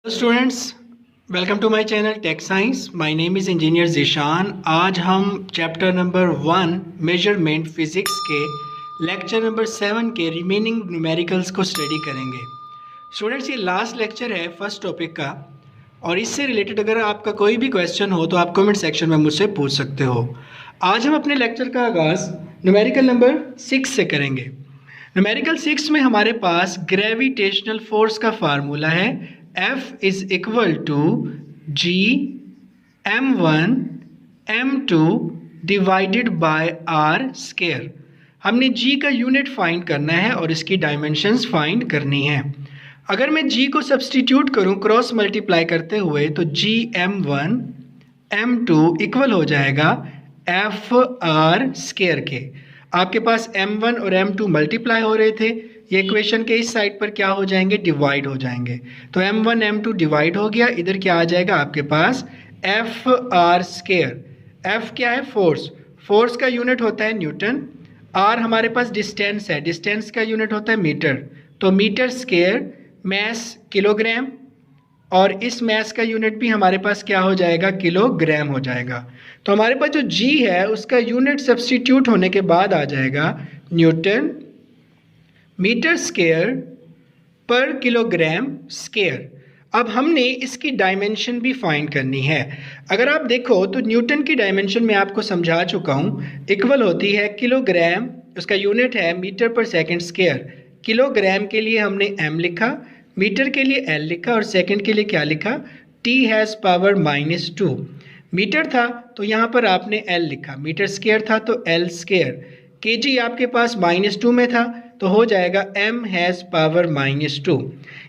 Students, welcome to my channel tech science. My name is engineer Zeeshan. आज हम chapter number 1 measurement physics के lecture number 7 के remaining numericals को study करेंगे। Students, ये लास्ट लेक्चर है फर्स्ट टॉपिक का, और इससे रिलेटेड अगर आपका कोई भी क्वेश्चन हो तो आप कमेंट सेक्शन में मुझसे पूछ सकते हो। आज हम अपने लेक्चर का आगाज़ न्यूमेरिकल नंबर 6 से करेंगे। न्यूमेरिकल 6 में हमारे पास ग्रेविटेशनल फोर्स का फार्मूला है F is equal to G m1 m2 divided by R square. हमने G का यूनिट फाइंड करना है और इसकी डायमेंशंस फाइंड करनी है। अगर मैं G को सब्सटीट्यूट करूं क्रॉस मल्टीप्लाई करते हुए तो G m1 m2 इक्वल हो जाएगा F R स्क्वायर के। आपके पास m1 और m2 मल्टीप्लाई हो रहे थे, ये इक्वेशन के इस साइड पर क्या हो जाएंगे, डिवाइड हो जाएंगे। तो m1 m2 डिवाइड हो गया, इधर क्या आ जाएगा आपके पास एफ आर स्क्वायर। एफ क्या है, फोर्स। फोर्स का यूनिट होता है न्यूटन। आर हमारे पास डिस्टेंस है, डिस्टेंस का यूनिट होता है मीटर। तो मीटर स्क्वायर, मैस किलोग्राम, और इस मैस का यूनिट भी हमारे पास क्या हो जाएगा, किलोग्राम हो जाएगा। तो हमारे पास जो जी है उसका यूनिट सब्स्टिट्यूट होने के बाद आ जाएगा न्यूटन मीटर स्क्वायर पर किलोग्राम स्क्वायर। अब हमने इसकी डायमेंशन भी फाइंड करनी है। अगर आप देखो तो न्यूटन की डायमेंशन मैं आपको समझा चुका हूँ, इक्वल होती है किलोग्राम, उसका यूनिट है मीटर पर सेकंड स्क्वायर। किलोग्राम के लिए हमने m लिखा, मीटर के लिए l लिखा, और सेकंड के लिए क्या लिखा, t हैज़ पावर -2। मीटर था तो यहाँ पर आपने l लिखा, मीटर स्क्वायर था तो l स्क्वायर, kg आपके पास -2 में था तो हो जाएगा m हैज़ पावर -2।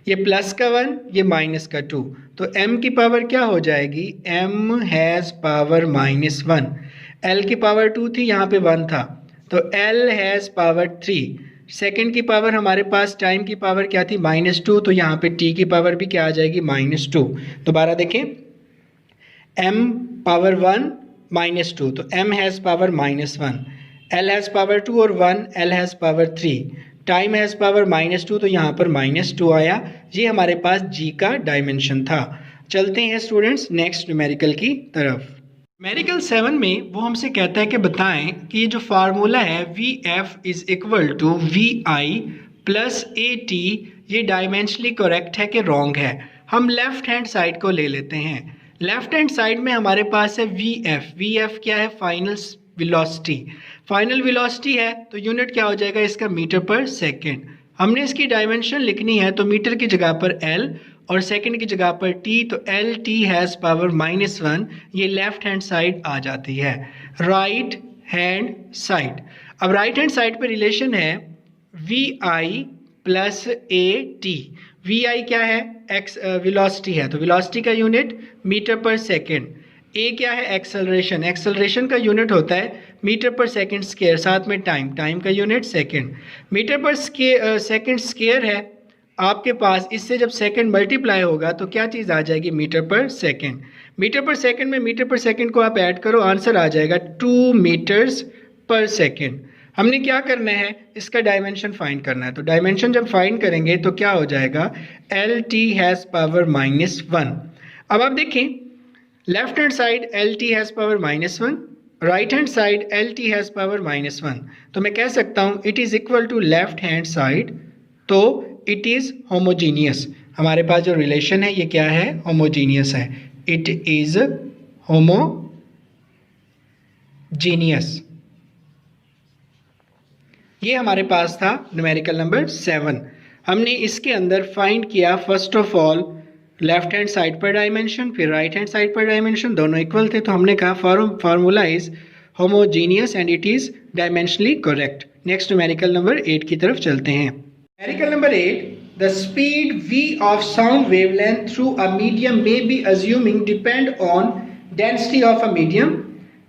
ये प्लस का 1, ये माइनस का 2, तो m की पावर क्या हो जाएगी, m हैज़ पावर -1। l की पावर 2 थी, यहाँ पे 1 था, तो l हैज़ पावर 3। सेकंड की पावर हमारे पास, टाइम की पावर क्या थी, -2, तो यहाँ पे t की पावर भी क्या आ जाएगी, -2। दोबारा देखें, m पावर 1 -2, तो m has power -1, l has power 2 और 1, l has power 3, time has power -2, तो यहाँ पर -2 आया। ये हमारे पास g का डायमेंशन था। चलते हैं स्टूडेंट्स नेक्स्ट न्यूमेरिकल की तरफ। न्यूमेरिकल 7 में वो हमसे कहता है कि बताएं कि ये जो फार्मूला है VF is equal to VI plus AT, ये डायमेंशनली करेक्ट है कि रॉन्ग है। हम लेफ्ट हैंड साइड को ले लेते हैं। लेफ्ट हैंड साइड में हमारे पास है VF। VF क्या है, फाइनल वेलोसिटी। फाइनल वेलोसिटी है तो यूनिट क्या हो जाएगा इसका, मीटर पर सेकेंड। हमने इसकी डायमेंशन लिखनी है तो मीटर की जगह पर L और सेकंड की जगह पर t, तो एल टी हैज़ पावर -1, ये लेफ्ट हैंड साइड आ जाती है। राइट हैंड साइड, अब राइट हैंड साइड पे रिलेशन है vi प्लस AT। vi क्या है, एक्स वेलोसिटी है, तो वेलोसिटी का यूनिट मीटर पर सेकेंड। a क्या है, एक्सेलरेशन। एक्सेलरेशन का यूनिट होता है मीटर पर सेकेंड स्क्वायर, साथ में टाइम, टाइम का यूनिट सेकेंड। मीटर पर सेकेंड स्क्वायर है आपके पास, इससे जब सेकंड मल्टीप्लाई होगा तो क्या चीज़ आ जाएगी, मीटर पर सेकंड। मीटर पर सेकंड में मीटर पर सेकंड को आप ऐड करो, आंसर आ जाएगा 2 मीटर्स पर सेकंड। हमने क्या करना है, इसका डायमेंशन फाइंड करना है। तो डायमेंशन जब फाइंड करेंगे तो क्या हो जाएगा, एल टी हैज़ पावर -1। अब आप देखें, left hand side L T has power -1, right hand side L T has power -1, तो मैं कह सकता हूँ it is equal to left hand side, तो इट इज़ होमोजीनियस। हमारे पास जो रिलेशन है ये क्या है, होमोजीनियस है। It is homogeneous. ये हमारे पास था न्यूमेरिकल नंबर 7। हमने इसके अंदर फाइंड किया first of all left hand side पर डायमेंशन, फिर राइट हैंड साइड पर डायमेंशन, दोनों इक्वल थे, तो हमने कहा formula is homogeneous and it is dimensionally correct. Next numerical number 8 की तरफ चलते हैं। Numerical number 8, the speed v of sound wavelength through a medium may be assuming depend on density of a medium,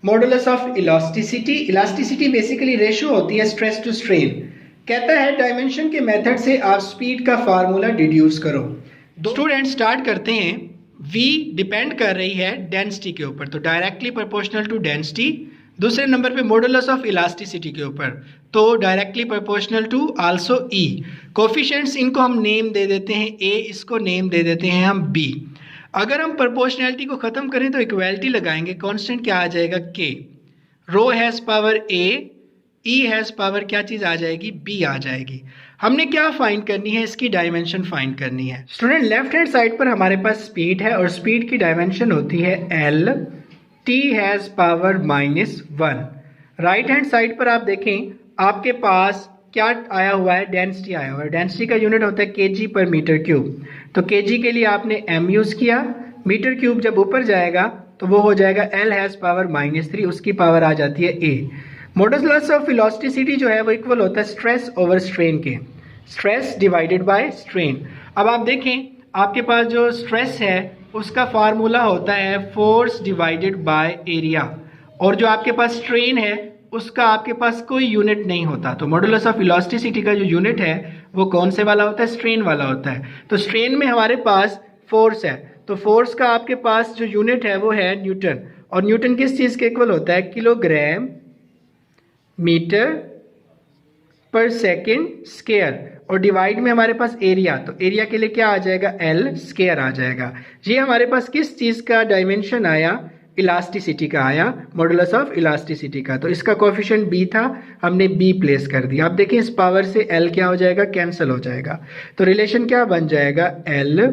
modulus of elasticity। elasticity basically ratio होती है stress to strain। कहता है dimension के method से आप speed का formula deduce करो। Student start करते हैं। v डिपेंड कर रही है डेंसिटी के ऊपर, तो डायरेक्टली प्रोपोर्शनल टू डेंसिटी दूसरे नंबर पे मॉडुलस ऑफ इलास्टिसिटी के ऊपर, तो directly proportional to also E. Coefficients इनको हम नेम दे देते हैं ए, इसको नेम दे देते हैं हम बी। अगर हम प्रोपोर्शनैलिटी को ख़त्म करें तो इक्वालिटी लगाएंगे, कांस्टेंट क्या आ जाएगा के। Rho has power A, E has power क्या चीज़ आ जाएगी, बी आ जाएगी। हमने क्या फाइंड करनी है, इसकी डायमेंशन फाइंड करनी है। स्टूडेंट लेफ्ट हैंड साइड पर हमारे पास स्पीड है और स्पीड की डायमेंशन होती है L, T has power -1। Right hand side पर आप देखें आपके पास क्या आया हुआ है, डेंसिटी आया हुआ है। डेंसिटी का यूनिट होता है केजी पर मीटर क्यूब। तो केजी के लिए आपने एम यूज़ किया, मीटर क्यूब जब ऊपर जाएगा तो वो हो जाएगा एल हैज़ पावर -3, उसकी पावर आ जाती है ए। मॉडुलस ऑफ इलास्टिसिटी जो है वो इक्वल होता है स्ट्रेस ओवर स्ट्रेन के, स्ट्रेस डिवाइडेड बाय स्ट्रेन। अब आप देखें आपके पास जो स्ट्रेस है उसका फार्मूला होता है फोर्स डिवाइडेड बाय एरिया, और जो आपके पास स्ट्रेन है उसका आपके पास कोई यूनिट नहीं होता। तो मॉडुलस ऑफ इलास्टिसिटी का जो यूनिट है वो कौन से वाला होता है, स्ट्रेन वाला होता है। तो स्ट्रेन में हमारे पास फोर्स है, तो फोर्स का आपके पास जो यूनिट है वो है न्यूटन, और न्यूटन किस चीज़ के इक्वल होता है, किलोग्राम मीटर पर सेकेंड स्क्वायर, और डिवाइड में हमारे पास एरिया, तो एरिया के लिए क्या आ जाएगा, एल स्क्वायर आ जाएगा। ये हमारे पास किस चीज़ का डायमेंशन आया, इलास्टिसिटी का आया, मॉडुलस ऑफ इलास्टिसिटी का। तो इसका कोफिशिएंट बी था, हमने बी प्लेस कर दिया। आप देखें इस पावर से एल क्या हो जाएगा, कैंसिल हो जाएगा। तो रिलेशन क्या बन जाएगा, L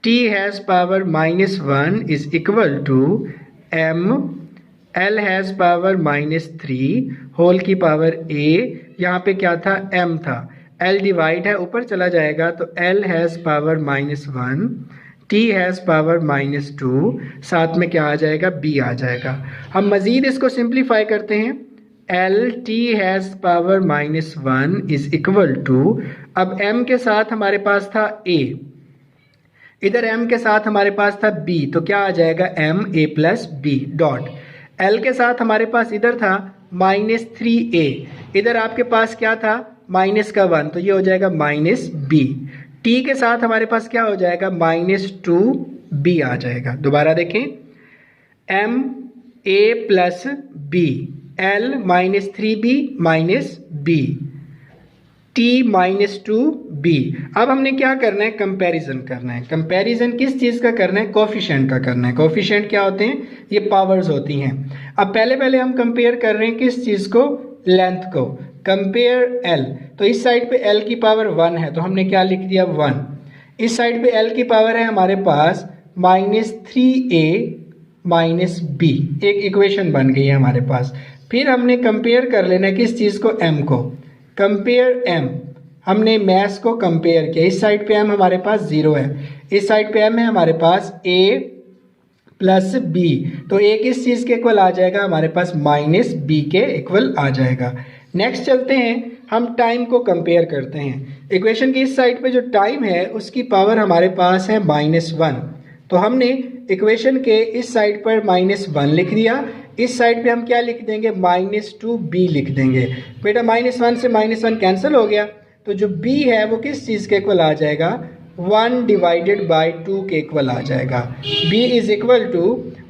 T has power -1 is equal to M L has power -3 whole की पावर ए, यहाँ पे क्या था, एम था, एल डिवाइड है ऊपर चला जाएगा तो L has power -1, T has power -2, साथ में क्या आ जाएगा, बी आ जाएगा। हम मज़ीद इसको सिंप्लीफाई करते हैं, L T has power -1 is equal to, अब m के साथ हमारे पास था a, इधर m के साथ हमारे पास था b, तो क्या आ जाएगा m a plus b dot. l के साथ हमारे पास इधर था -3a, इधर आपके पास क्या था, -1, तो ये हो जाएगा -b। t के साथ हमारे पास क्या हो जाएगा, -2b आ जाएगा। दोबारा देखें, m a plus b, l -3b -b, t -2b। अब हमने क्या करना है, कंपैरिजन करना है। कंपैरिजन किस चीज़ का करना है, कोफिशिएंट का करना है। कोफिशिएंट क्या होते हैं, ये पावर्स होती हैं। अब पहले हम कंपेयर कर रहे हैं किस चीज़ को, लेंथ को। कंपेयर l, तो इस साइड पे l की पावर 1 है तो हमने क्या लिख दिया 1, इस साइड पे l की पावर है हमारे पास -3a -b, एक इक्वेशन बन गई है हमारे पास। फिर हमने कंपेयर कर लेना है किस चीज़ को, m को। कंपेयर m, हमने मैथ को कंपेयर किया, इस साइड पे m हमारे पास 0 है, इस साइड पे m है हमारे पास a प्लस b, तो a किस चीज़ के इक्वल आ जाएगा, हमारे पास -b के इक्वल आ जाएगा। नेक्स्ट चलते हैं, हम टाइम को कंपेयर करते हैं। इक्वेशन की इस साइड पे जो टाइम है उसकी पावर हमारे पास है -1, तो हमने इक्वेशन के इस साइड पर -1 लिख दिया, इस साइड पे हम क्या लिख देंगे, -2b लिख देंगे। बेटा -1 से -1 कैंसिल हो गया, तो जो b है वो किस चीज़ के इक्वल आ जाएगा, 1 डिवाइडेड बाय 2 के इक्वल आ जाएगा। b is equal to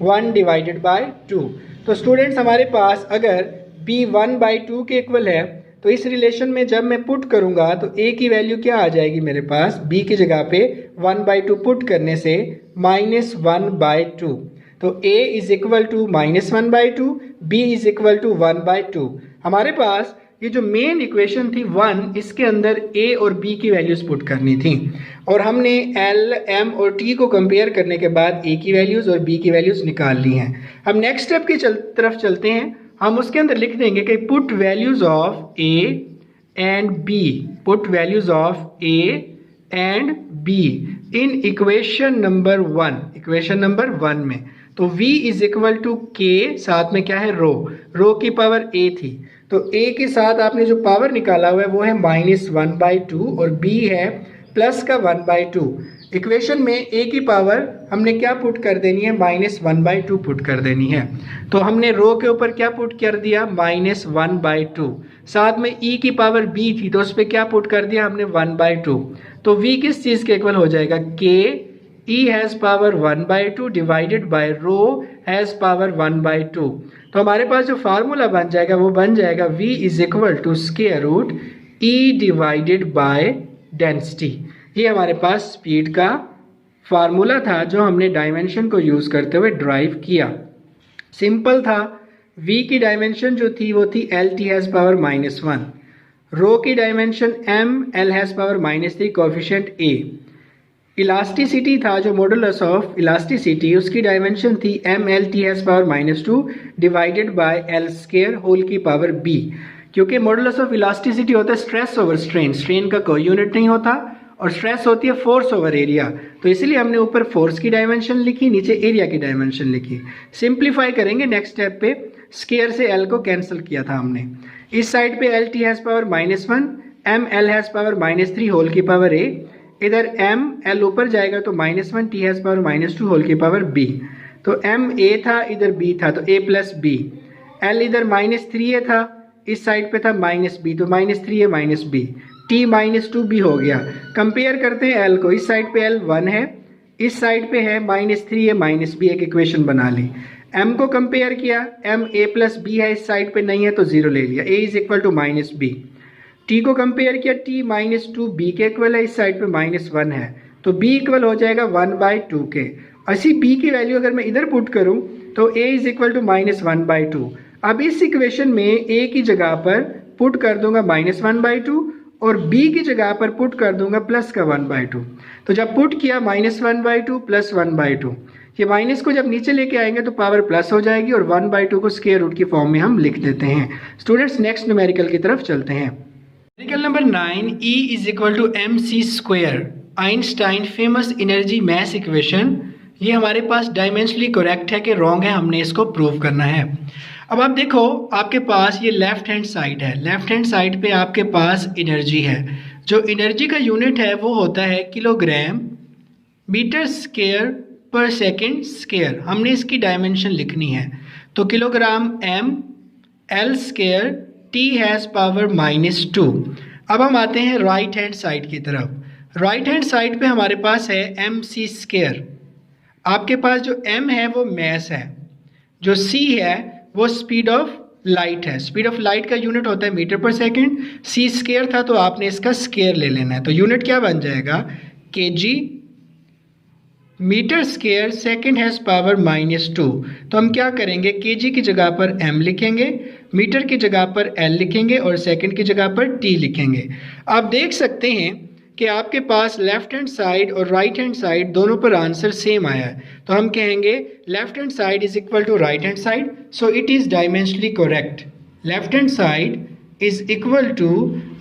1 divided by 2। तो स्टूडेंट्स हमारे पास अगर b 1/2 के इक्वल है तो इस रिलेशन में जब मैं पुट करूंगा तो a की वैल्यू क्या आ जाएगी मेरे पास, b की जगह पे 1/2 पुट करने से -1/2, तो a is equal to -1/2, b is equal to 1/2। हमारे पास ये जो मेन इक्वेशन थी 1, इसके अंदर a और b की वैल्यूज पुट करनी थी, और हमने l, m और t को कंपेयर करने के बाद a की वैल्यूज और b की वैल्यूज निकाल ली हैं। हम नेक्स्ट स्टेप की तरफ चलते हैं, हम उसके अंदर लिख देंगे कि put values of a and b, put values of a and b in equation number 1, equation number 1 में। तो v is equal to k, साथ में क्या है, रो की पावर a थी, तो a के साथ आपने जो पावर निकाला हुआ है वो है -1/2 और b है प्लस का 1/2। इक्वेशन में a की पावर हमने क्या पुट कर देनी है, -1/2 पुट कर देनी है। तो हमने रो के ऊपर क्या पुट कर दिया, -1/2, साथ में e की पावर b थी तो उस पर क्या पुट कर दिया हमने 1/2। तो v किस चीज़ के इक्वल हो जाएगा, k E has power 1/2 divided by rho has power 1/2। तो हमारे पास जो फार्मूला बन जाएगा वो बन जाएगा V is equal to square root E divided by density. ये हमारे पास स्पीड का फार्मूला था जो हमने डायमेंशन को यूज़ करते हुए ड्राइव किया। सिंपल था। V की डायमेंशन जो थी वो थी LT हैज़ पावर -1, रो की dimension M, L has power -3, coefficient A। Elasticity था जो मॉडुलस ऑफ इलास्टिसिटी, उसकी डायमेंशन थी MLT has power -2 divided by L square whole की पावर B। क्योंकि मॉडुलस ऑफ इलास्टिसिटी होता है स्ट्रेस ओवर स्ट्रेन, स्ट्रेन का कोई यूनिट नहीं होता और स्ट्रेस होती है फोर्स ओवर एरिया, तो इसलिए हमने ऊपर फोर्स की डायमेंशन लिखी, नीचे एरिया की डायमेंशन लिखी। सिंप्लीफाई करेंगे नेक्स्ट स्टेप पे, स्क्वायर से L को कैंसिल किया था हमने। इस साइड पे LT has power -1, ML has power -3 whole की पावर A, इधर M L ऊपर जाएगा तो -1 T हैज़ पावर -2 होल की पावर B। तो M A था, इधर B था तो A प्लस B। L इधर -3A था, इस साइड पे था -B, तो -3A -B, T -2B हो गया। कंपेयर करते हैं L को, इस साइड पे L 1 है, इस साइड पे है -3A -B, एक इक्वेशन बना ली। M को कंपेयर किया, M A प्लस B है, इस साइड पे नहीं है तो 0 ले लिया, A is equal to -B। T को कंपेयर किया, T -2B के इक्वल है, इस साइड पे -1 है, तो B इक्वल हो जाएगा 1/2 के। ऐसी B की वैल्यू अगर मैं इधर पुट करूं तो A इज इक्वल टू -1/2। अब इस इक्वेशन में A की जगह पर पुट कर दूंगा -1/2 और B की जगह पर पुट कर दूंगा प्लस का 1/2। तो जब पुट किया -1/2 प्लस 1/2, ये माइनस को जब नीचे लेके आएंगे तो पावर प्लस हो जाएगी और 1/2 को स्क्वायर रूट की फॉर्म में हम लिख देते हैं। स्टूडेंट्स नेक्स्ट न्यूमेरिकल की तरफ चलते हैं। Numerical number 9, E is equal to mc square, Einstein famous energy mass equation. ये हमारे पास डायमेंशनली करेक्ट है कि रॉन्ग है, हमने इसको प्रूव करना है। अब आप देखो, आपके पास ये लेफ्ट हैंड साइड है, लेफ्ट हैंड साइड पे आपके पास एनर्जी है। जो एनर्जी का यूनिट है वो होता है किलोग्राम मीटर स्क्वायर पर सेकेंड स्क्वायर। हमने इसकी डायमेंशन लिखनी है, तो kilogram M L square T has power -2। अब हम आते हैं राइट हैंड साइड की तरफ। राइट हैंड साइड पे हमारे पास है mc स्क्वायर। आपके पास जो M है वो मैस है, जो C है वो स्पीड ऑफ लाइट है। स्पीड ऑफ लाइट का यूनिट होता है मीटर पर सेकेंड, C स्क्वायर था तो आपने इसका स्क्वायर ले लेना है, तो यूनिट क्या बन जाएगा kg metre square second has power -2। तो हम क्या करेंगे, kg की जगह पर m लिखेंगे, मीटर की जगह पर l लिखेंगे और सेकेंड की जगह पर t लिखेंगे। आप देख सकते हैं कि आपके पास लेफ्ट हैंड साइड और राइट हैंड साइड दोनों पर आंसर सेम आया है, तो हम कहेंगे left hand side is equal to right hand side, so it is dimensionally correct. Left hand side is equal to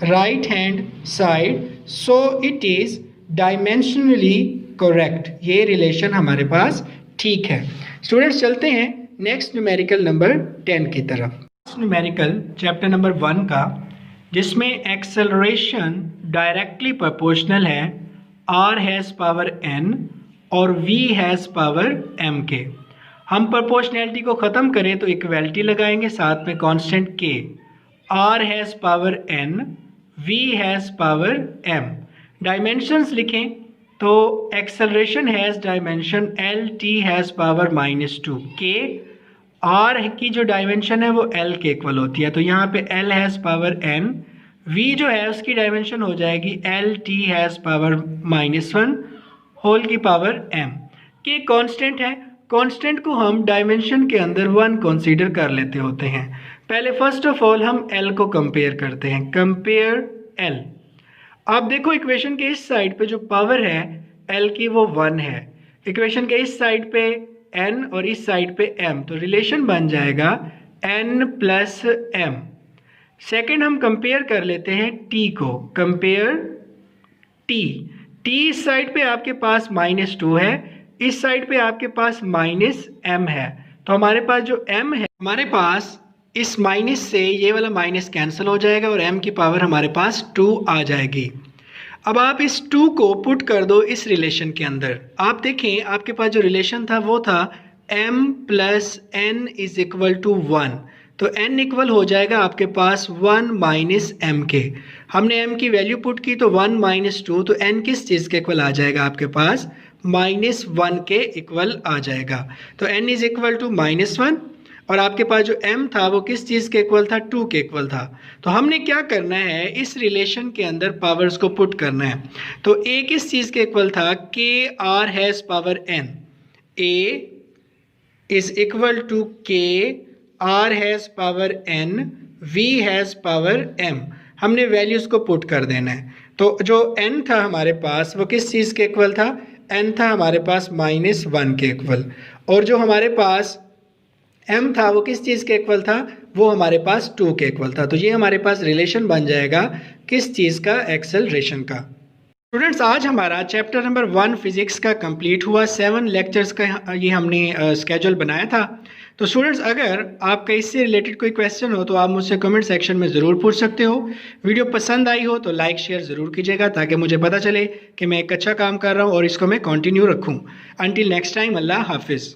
right hand side, so it is dimensionally correct. ये relation हमारे पास ठीक है। स्टूडेंट्स चलते हैं नेक्स्ट न्यूमेरिकल नंबर 10 की तरफ। Numerical chapter number 1 का, जिसमें एक्सेलरेशन डायरेक्टली प्रोपोर्शनल है r हैज़ पावर n और v हैज़ पावर m के। हम प्रोपोर्शनैलिटी को ख़त्म करें तो इक्वलिटी लगाएंगे, साथ में constant k, r has power n, v has power m। Dimensions लिखें तो acceleration has dimension L, T has power -2, K, R की जो डायमेंशन है वो L के इक्वल होती है, तो यहाँ पे L has power n, V जो है उसकी डायमेंशन हो जाएगी L, T has power -1 whole की पावर m। K कांस्टेंट है, कांस्टेंट को हम डायमेंशन के अंदर 1 कंसीडर कर लेते होते हैं। पहले फर्स्ट ऑफ ऑल हम L को कंपेयर करते हैं, कंपेयर L। आप देखो इक्वेशन के इस साइड पे जो पावर है L की वो 1 है, इक्वेशन के इस साइड पे N और इस साइड पे M, तो रिलेशन बन जाएगा N प्लस M। सेकेंड हम कंपेयर कर लेते हैं T को, कंपेयर T। T इस साइड पे आपके पास -2 है, इस साइड पे आपके पास -M है, तो हमारे पास जो M है, हमारे पास इस माइनस से ये वाला माइनस कैंसिल हो जाएगा और m की पावर हमारे पास 2 आ जाएगी। अब आप इस 2 को पुट कर दो इस रिलेशन के अंदर। आप देखें आपके पास जो रिलेशन था वो था m plus n is equal to 1, तो n इक्वल हो जाएगा आपके पास 1 माइनस m के। हमने m की वैल्यू पुट की तो 1 माइनस 2, तो n किस चीज़ के इक्वल आ जाएगा आपके पास -1 के इक्वल आ जाएगा। तो n इज इक्वल टू -1 और आपके पास जो m था वो किस चीज़ के इक्वल था, 2 के इक्वल था। तो हमने क्या करना है, इस रिलेशन के अंदर पावर्स को पुट करना है। तो a किस चीज़ के इक्वल था, k r has power n, a is equal to k r has power n, v has power m। हमने वैल्यूज़ को पुट कर देना है। तो जो n था हमारे पास वो किस चीज़ के इक्वल था, n था हमारे पास -1 के इक्वल, और जो हमारे पास m था वो किस चीज़ के इक्वल था, वो हमारे पास 2 के इक्वल था। तो ये हमारे पास रिलेशन बन जाएगा किस चीज़ का, एक्सेलरेशन का। स्टूडेंट्स, आज हमारा चैप्टर नंबर 1 फिजिक्स का कंप्लीट हुआ। 7 लेक्चर्स का ये हमने स्केड्यूल बनाया था। तो स्टूडेंट्स, अगर आपका इससे रिलेटेड कोई क्वेश्चन हो तो आप मुझसे कमेंट सेक्शन में ज़रूर पूछ सकते हो। वीडियो पसंद आई हो तो लाइक शेयर ज़रूर कीजिएगा ताकि मुझे पता चले कि मैं एक अच्छा काम कर रहा हूँ और इसको मैं कंटिन्यू रखूँ। अंटिल नेक्स्ट टाइम, अल्लाह हाफिज़।